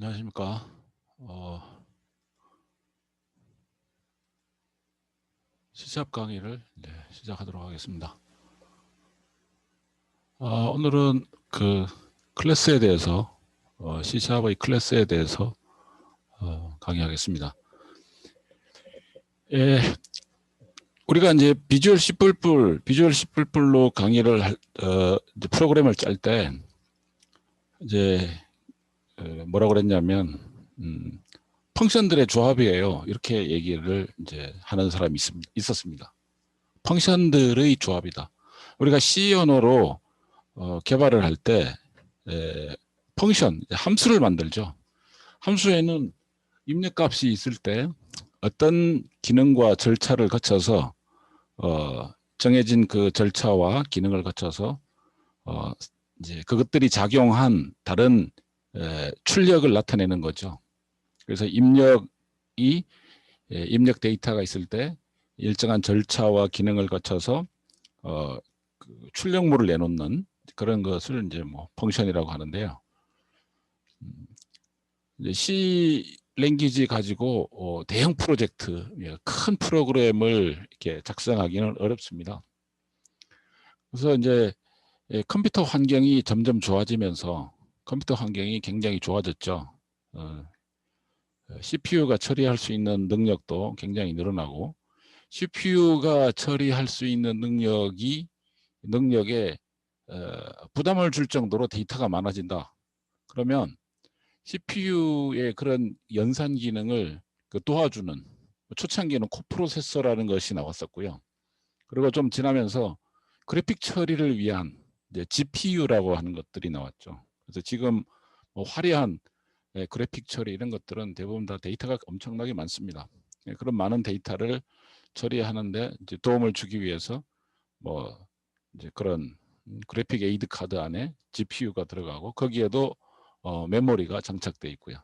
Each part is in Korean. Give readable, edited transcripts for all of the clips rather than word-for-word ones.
안녕하십니까. C샵 강의를 시작하도록 하겠습니다. 오늘은 그 클래스에 대해서 C샵의 클래스에 대해서 강의하겠습니다. 예, 우리가 이제 비주얼 C++로 강의를 이제 프로그램을 짤 때 이제 뭐라고 그랬냐면 펑션들의 조합이에요. 이렇게 얘기를 이제 하는 사람이 있었습니다. 펑션들의 조합이다. 우리가 C 언어로 개발을 할 때 펑션, 함수를 만들죠. 함수에는 입력값이 있을 때 어떤 기능과 절차를 거쳐서 정해진 그 절차와 기능을 거쳐서 이제 그것들이 작용한 다른 출력을 나타내는 거죠. 그래서 입력 데이터가 있을 때 일정한 절차와 기능을 거쳐서 그 출력물을 내놓는 그런 것을 이제 뭐 펑션이라고 하는데요. 이제 C 랭귀지 가지고 대형 프로젝트, 큰 프로그램을 이렇게 작성하기는 어렵습니다. 그래서 이제 컴퓨터 환경이 점점 좋아지면서 컴퓨터 환경이 굉장히 좋아졌죠. CPU가 처리할 수 있는 능력도 굉장히 늘어나고 CPU가 처리할 수 있는 능력에 부담을 줄 정도로 데이터가 많아진다. 그러면 CPU의 그런 연산 기능을 도와주는 초창기에는 코프로세서라는 것이 나왔었고요. 그리고 좀 지나면서 그래픽 처리를 위한 이제 GPU라고 하는 것들이 나왔죠. 그래서 지금 뭐 화려한 그래픽 처리 이런 것들은 대부분 다 데이터가 엄청나게 많습니다. 그런 많은 데이터를 처리하는데 이제 도움을 주기 위해서 뭐 이제 그런 그래픽 에이드 카드 안에 GPU가 들어가고 거기에도 메모리가 장착되어 있고요.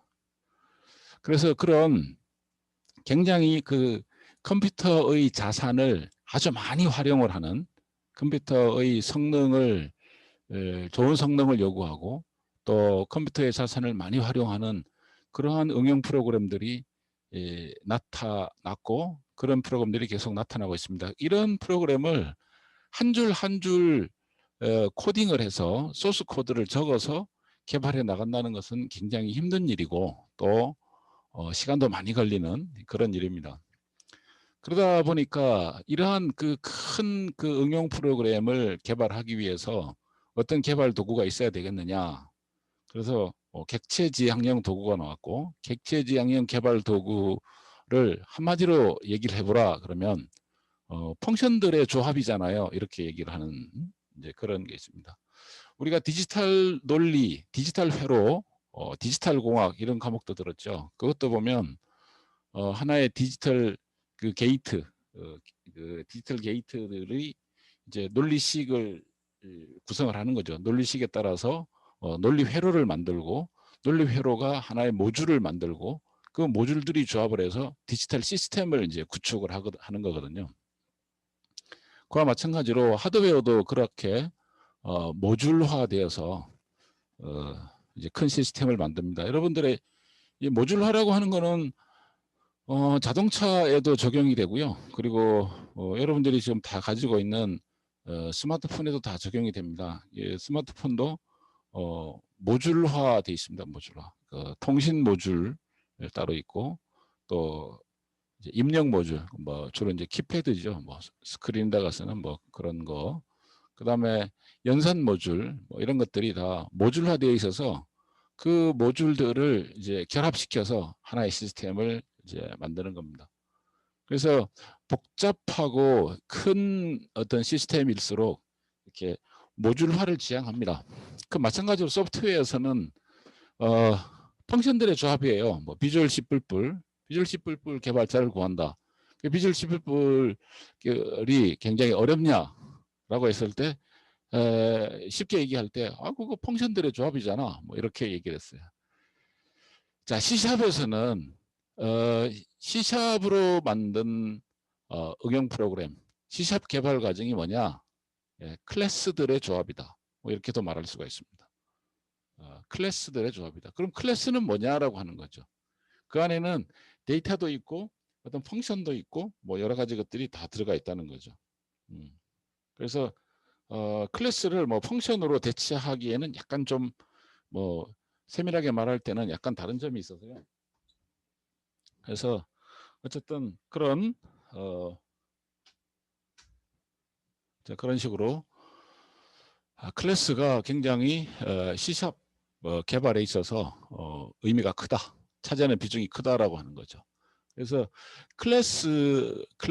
그래서 그런 굉장히 그 컴퓨터의 자산을 아주 많이 활용을 하는 컴퓨터의 성능을 좋은 성능을 요구하고 또 컴퓨터의 자산을 많이 활용하는 그러한 응용 프로그램들이 나타났고 그런 프로그램들이 계속 나타나고 있습니다. 이런 프로그램을 한 줄 한 줄 코딩을 해서 소스 코드를 적어서 개발해 나간다는 것은 굉장히 힘든 일이고 또 시간도 많이 걸리는 그런 일입니다. 그러다 보니까 이러한 그 큰 그 응용 프로그램을 개발하기 위해서 어떤 개발 도구가 있어야 되겠느냐. 그래서 객체지향형 도구가 나왔고 객체지향형 개발 도구를 한마디로 얘기를 해보라 그러면 펑션들의 조합이잖아요. 이렇게 얘기를 하는 이제 그런 게 있습니다. 우리가 디지털 논리, 디지털 회로, 디지털 공학 이런 과목도 들었죠. 그것도 보면 하나의 디지털 그 게이트, 그 디지털 게이트들이 이제 논리식을 구성을 하는 거죠. 논리식에 따라서 논리 회로를 만들고 논리 회로가 하나의 모듈을 만들고 그 모듈들이 조합을 해서 디지털 시스템을 이제 구축을 하는 거거든요. 그와 마찬가지로 하드웨어도 그렇게 모듈화되어서 이제 큰 시스템을 만듭니다. 여러분들의 이 모듈화라고 하는 거는 자동차에도 적용이 되고요. 그리고 여러분들이 지금 다 가지고 있는 스마트폰에도 다 적용이 됩니다. 예, 스마트폰도 모듈화 돼 있습니다. 모듈화. 통신 모듈 따로 있고 또 이제 입력 모듈, 뭐 주로 이제 키패드죠. 뭐 스크린에다가 쓰는 뭐 그런 거. 그다음에 연산 모듈 뭐 이런 것들이 다 모듈화되어 있어서 그 모듈들을 이제 결합시켜서 하나의 시스템을 이제 만드는 겁니다. 그래서 복잡하고 큰 어떤 시스템일수록 이렇게 모듈화를 지향합니다. 그 마찬가지로 소프트웨어에서는 펑션들의 조합이에요. 뭐 비주얼 C++, 비주얼 C++ 개발자를 구한다. 비주얼 C++이 굉장히 어렵냐라고 했을 때 쉽게 얘기할 때 그거 펑션들의 조합이잖아. 뭐 이렇게 얘기를 했어요. 자, C샵에서는 C샵으로 만든 응용 프로그램, C샵 개발 과정이 뭐냐? 클래스들의 조합이다. 뭐 이렇게도 말할 수가 있습니다. 클래스들의 조합이다. 그럼 클래스는 뭐냐라고 하는 거죠. 그 안에는 데이터도 있고 어떤 펑션도 있고 뭐 여러 가지 것들이 다 들어가 있다는 거죠. 그래서 클래스를 뭐 펑션으로 대체하기에는 약간 좀 뭐 세밀하게 말할 때는 약간 다른 점이 있어서요. 그래서 어쨌든 그런 그런 식으로 클래스가 굉장히 C샵 개발에 있어서 의미가 크다. 차지하는 비중이 크다라고 하는 거죠. 그래서 클래스들의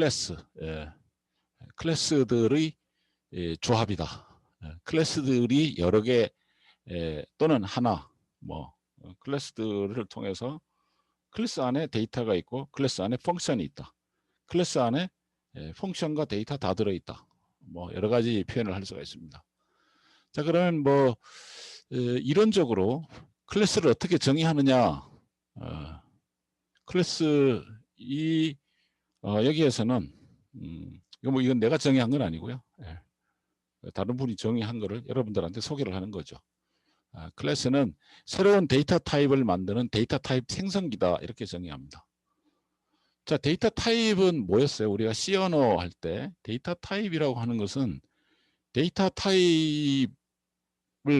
조합이다. 클래스들이 여러 개 또는 하나 뭐 클래스들을 통해서 클래스 안에 데이터가 있고 클래스 안에 펑션이 있다. 클래스 안에 펑션과 데이터 다 들어있다. 뭐 여러 가지 표현을 할 수가 있습니다. 자, 그러면 뭐 이론적으로 클래스를 어떻게 정의하느냐? 클래스 여기에서는 이건 내가 정의한 건 아니고요. 다른 분이 정의한 거를 여러분들한테 소개를 하는 거죠. 클래스는 새로운 데이터 타입을 만드는 데이터 타입 생성기다 이렇게 정의합니다. 자, 데이터 타입은 뭐였어요? 우리가 C 언어 할 때 데이터 타입이라고 하는 것은 데이터 타입을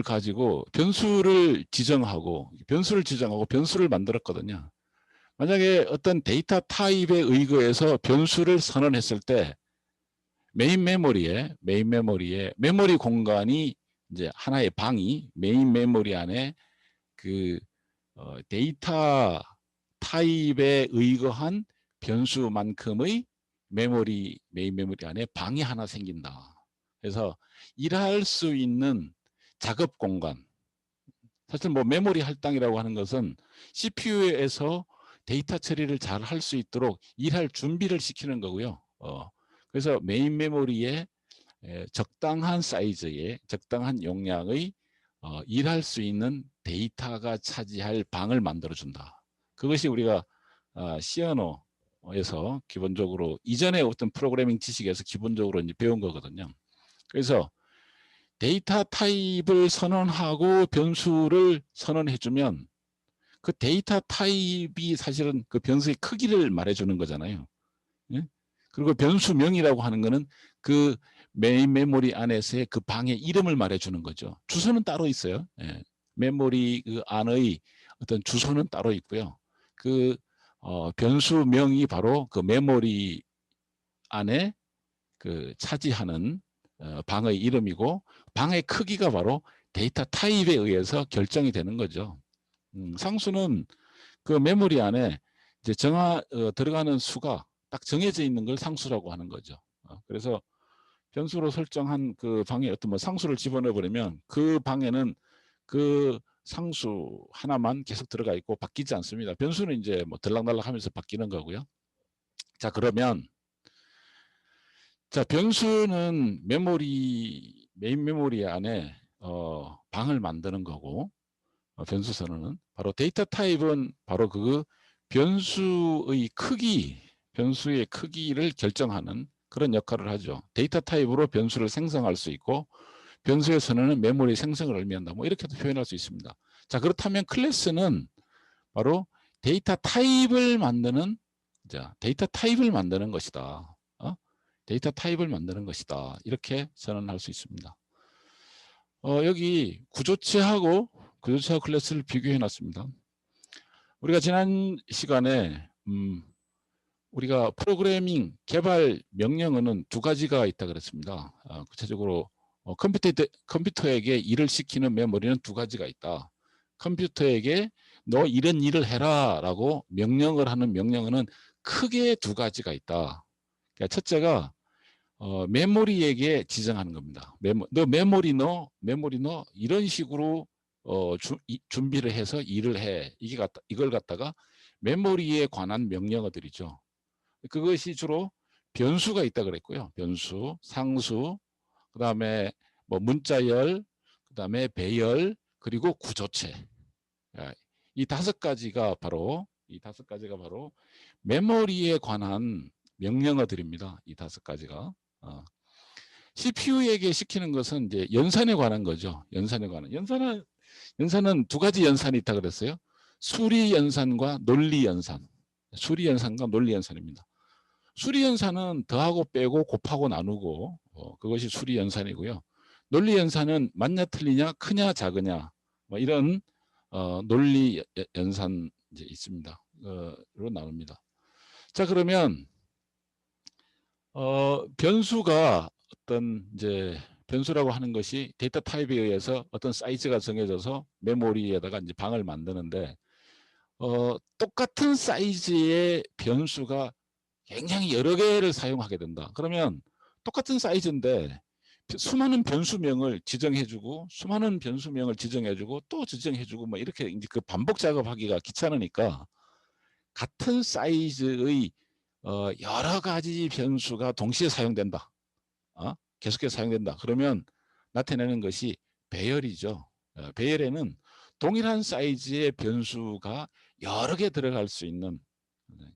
가지고 변수를 지정하고 변수를 만들었거든요. 만약에 어떤 데이터 타입에 의거해서 변수를 선언했을 때 메인 메모리에 메모리 공간이 이제 하나의 방이 메인 메모리 안에 그 데이터 타입에 의거한 변수만큼의 메인 메모리 안에 방이 하나 생긴다. 그래서 일할 수 있는 작업 공간. 사실 뭐 메모리 할당이라고 하는 것은 CPU에서 데이터 처리를 잘 할 수 있도록 일할 준비를 시키는 거고요. 그래서 메인 메모리에 적당한 사이즈의 적당한 용량의 일할 수 있는 데이터가 차지할 방을 만들어준다. 그것이 우리가 C 언어에서 기본적으로 이전에 어떤 프로그래밍 지식에서 기본적으로 이제 배운 거거든요. 그래서 데이터 타입을 선언하고 변수를 선언해주면 그 데이터 타입이 사실은 그 변수의 크기를 말해주는 거잖아요. 예? 그리고 변수명이라고 하는 거는 그 메인 메모리 안에서의 그 방의 이름을 말해주는 거죠. 주소는 따로 있어요. 예. 메모리 그 안의 어떤 주소는 따로 있고요. 그 변수명이 바로 그 메모리 안에 그 차지하는 방의 이름이고 방의 크기가 바로 데이터 타입에 의해서 결정이 되는 거죠. 상수는 그 메모리 안에 이제 들어가는 수가 딱 정해져 있는 걸 상수라고 하는 거죠. 그래서 변수로 설정한 그 방에 어떤 뭐 상수를 집어넣어 버리면 그 방에는 그 상수 하나만 계속 들어가 있고 바뀌지 않습니다. 변수는 이제 뭐 들락날락 하면서 바뀌는 거고요. 자, 그러면 자, 변수는 메인 메모리 안에 방을 만드는 거고 변수 선언은 바로 데이터 타입은 바로 그 변수의 변수의 크기를 결정하는 그런 역할을 하죠. 데이터 타입으로 변수를 생성할 수 있고 변수의 선언은 메모리 생성을 의미한다. 뭐 이렇게도 표현할 수 있습니다. 자, 그렇다면 클래스는 바로 데이터 타입을 만드는 것이다. 데이터 타입을 만드는 것이다. 이렇게 선언할 수 있습니다. 여기 구조체하고 클래스를 비교해 놨습니다. 우리가 지난 시간에 우리가 프로그래밍 개발 명령어는 두 가지가 있다 그랬습니다. 구체적으로 컴퓨터에게 일을 시키는 메모리는 두 가지가 있다. 컴퓨터에게 너 이런 일을 해라 라고 명령을 하는 명령어는 크게 두 가지가 있다. 그러니까 첫째가 메모리에게 지정하는 겁니다. 너 메모리 넣어 이런 식으로 준비를 해서 일을 해. 이걸 갖다가 메모리에 관한 명령어들이죠. 그것이 주로 변수가 있다 그랬고요. 변수, 상수, 그다음에 뭐 문자열, 그다음에 배열, 그리고 구조체. 이 다섯 가지가 바로 메모리에 관한 명령어들입니다. 이 다섯 가지가. CPU에게 시키는 것은 이제 연산에 관한 거죠. 연산은 연산은 두 가지 연산이 있다 그랬어요. 수리 연산과 논리 연산. 수리 연산과 논리 연산입니다. 수리 연산은 더하고 빼고 곱하고 나누고 그것이 수리 연산이고요. 논리 연산은 맞냐 틀리냐 크냐 작으냐 뭐 이런 논리 연산 이제 있습니다. 로 나눕니다. 자, 그러면 변수가 어떤 이제 변수라고 하는 것이 데이터 타입에 의해서 어떤 사이즈가 정해져서 메모리에다가 이제 방을 만드는데 똑같은 사이즈의 변수가 굉장히 여러 개를 사용하게 된다. 그러면 똑같은 사이즈인데 수많은 변수명을 지정해주고 수많은 변수명을 지정해주고 또 지정해주고 뭐 이렇게 이제 그 반복 작업하기가 귀찮으니까 같은 사이즈의 여러 가지 변수가 동시에 사용된다. 계속해서 사용된다. 그러면 나타내는 것이 배열이죠. 배열에는 동일한 사이즈의 변수가 여러 개 들어갈 수 있는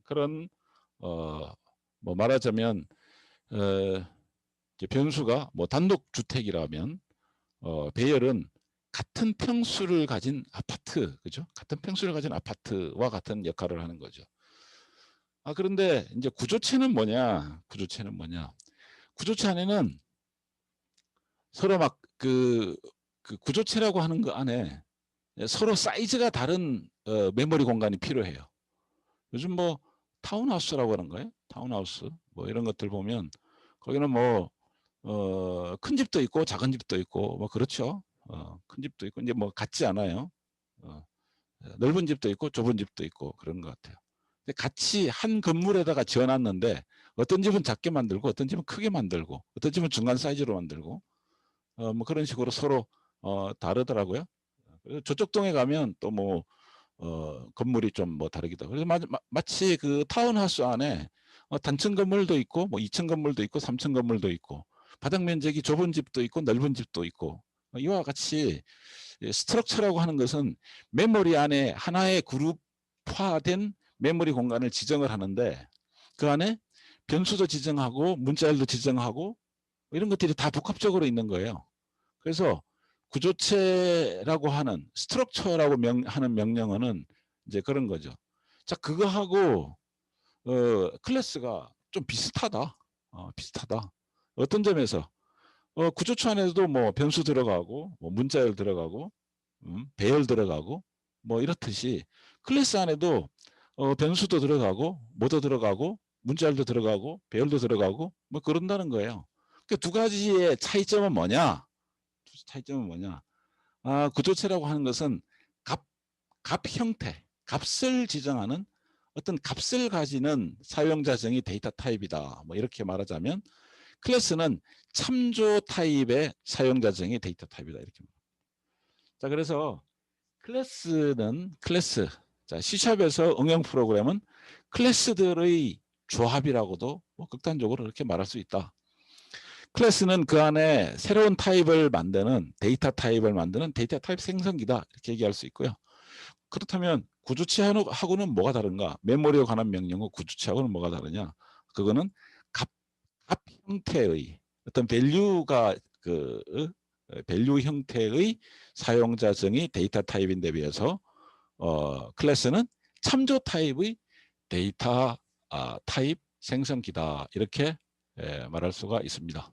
그런 뭐 말하자면 변수가 뭐 단독주택이라면 배열은 같은 평수를 가진 아파트, 그죠? 같은 평수를 가진 아파트와 같은 역할을 하는 거죠. 그런데 이제 구조체는 뭐냐? 구조체는 뭐냐? 구조체 안에는 서로 막 그 구조체라고 하는 거 안에 서로 사이즈가 다른 메모리 공간이 필요해요. 요즘 뭐 타운하우스라고 하는 거예요. 타운하우스 뭐 이런 것들 보면 거기는 뭐 큰 집도 있고 작은 집도 있고 뭐 그렇죠. 큰 집도 있고 이제 뭐 같지 않아요. 넓은 집도 있고 좁은 집도 있고 그런 것 같아요. 근데 같이 한 건물에다가 지어놨는데 어떤 집은 작게 만들고 어떤 집은 크게 만들고 어떤 집은 중간 사이즈로 만들고 뭐 그런 식으로 서로 다르더라고요. 그래서 저쪽 동에 가면 또 뭐 건물이 좀 뭐 다르기도 하고. 그래서 마치 그 타운하우스 안에 단층 건물도 있고 뭐 2층 건물도 있고 3층 건물도 있고 바닥 면적이 좁은 집도 있고 넓은 집도 있고 이와 같이 스트럭처라고 하는 것은 메모리 안에 하나의 그룹화된 메모리 공간을 지정을 하는데 그 안에 변수도 지정하고 문자열도 지정하고 이런 것들이 다 복합적으로 있는 거예요. 그래서 구조체라고 하는 스트럭처라고 하는 명령어는 이제 그런 거죠. 자, 그거하고 클래스가 좀 비슷하다. 비슷하다. 어떤 점에서 구조체 안에도 뭐 변수 들어가고 뭐 문자열 들어가고 배열 들어가고 뭐 이렇듯이 클래스 안에도 변수도 들어가고 뭐도 들어가고 문자열도 들어가고 배열도 들어가고 뭐 그런다는 거예요. 그 두 가지의 차이점은 뭐냐? 차이점은 뭐냐? 구조체라고 하는 것은 값 형태, 값을 지정하는 어떤 값을 가지는 사용자정의 데이터 타입이다. 뭐 이렇게 말하자면 클래스는 참조 타입의 사용자정의 데이터 타입이다. 이렇게. 자, 그래서 클래스. 자, C샵에서 응용 프로그램은 클래스들의 조합이라고도 뭐 극단적으로 그렇게 말할 수 있다. 클래스는 그 안에 새로운 타입을 만드는 데이터 타입을 만드는 데이터 타입 생성기다. 이렇게 얘기할 수 있고요. 그렇다면 구조체하고는 뭐가 다른가? 메모리에 관한 명령어 구조체하고는 뭐가 다르냐? 그거는 값 형태의 어떤 밸류가 밸류 형태의 사용자정의 데이터 타입인데 비해서 클래스는 참조 타입의 데이터 타입 생성기다. 이렇게 말할 수가 있습니다.